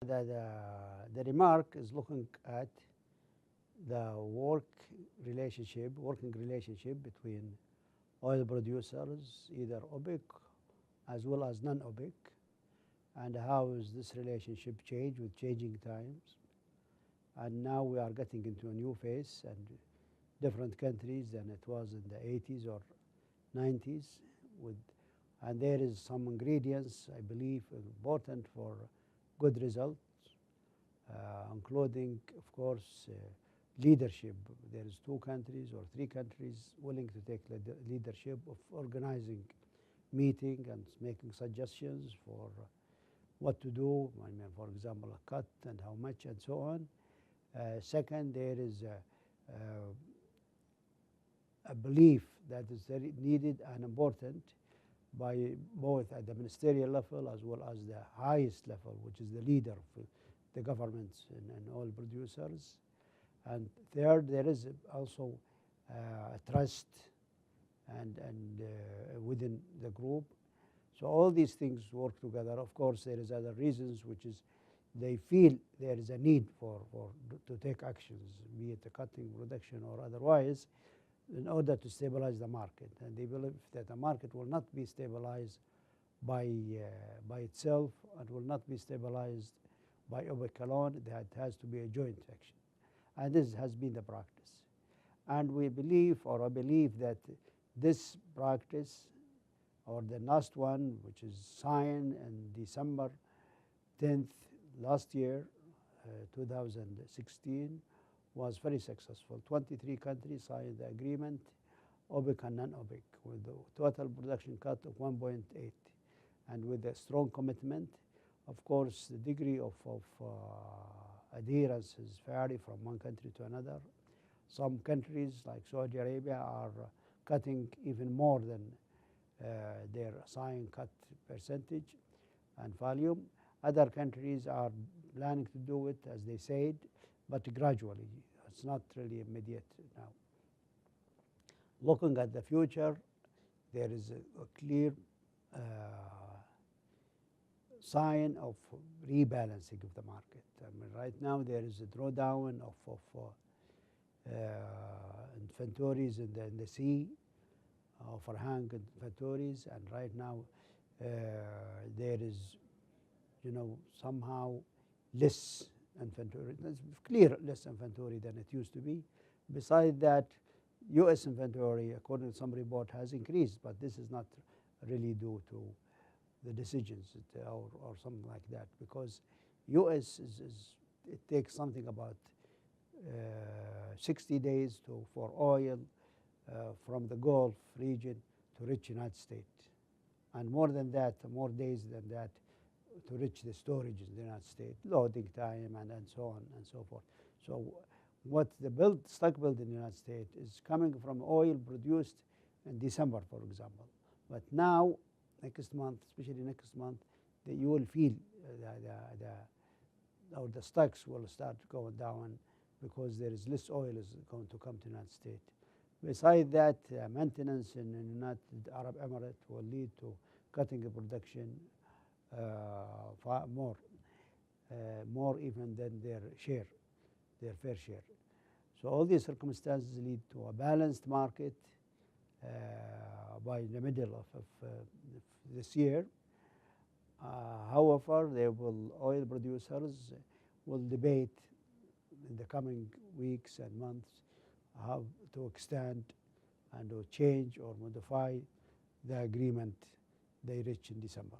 The remark is looking at the working relationship between oil producers, either OPEC as well as non-OPEC, and how is this relationship changed with changing times. And now we are getting into a new phase and different countries than it was in the 80s or 90s. And there is some ingredients, I believe, important for good results, including, of course, leadership. There is 2 countries or 3 countries willing to take leadership of organizing meeting and making suggestions for what to do. I mean, for example, a cut and how much and so on. Second, there is a belief that is very needed and important by both at the ministerial level as well as the highest level, which is the leader of the governments and oil producers. And third, there is also trust and within the group. So all these things work together. Of course, there is other reasons, which is they feel there is a need to take actions, be it a cutting, reduction, or otherwise, in order to stabilize the market. And they believe that the market will not be stabilized by itself and will not be stabilized by OPEC alone. That has to be a joint action. And this has been the practice. And we believe, or I believe, that this practice, or the last one, which is signed on December 10th last year, 2016, was very successful. 23 countries signed the agreement, OPEC and non-OPEC, with a total production cut of 1.8. And with a strong commitment, of course, the degree of adherence is vary from one country to another. Some countries, like Saudi Arabia, are cutting even more than their assigned cut percentage and volume. Other countries are planning to do it, as they said, but gradually. It's not really immediate now. Looking at the future, there is a clear sign of rebalancing of the market. I mean, right now there is a drawdown of inventories in the sea, overhang inventories, and right now there is, somehow less inventory. It's clear less inventory than it used to be. Besides that, U.S. inventory, according to some report, has increased, but this is not really due to the decisions or something like that, because U.S. it takes something about 60 days for oil from the Gulf region to reach United States, and more than that, more days than that, to reach the storage in the United States, loading time and so on and so forth. So what the stock build in the United States is coming from oil produced in December, for example. But now, next month, especially next month, you will feel the stocks will start going down because there is less oil is going to come to the United States. Besides that, maintenance in the United Arab Emirates will lead to cutting the production far more even than their fair share. So all these circumstances lead to a balanced market by the middle of this year. However, oil producers will debate in the coming weeks and months how to extend and to change or modify the agreement they reached in December.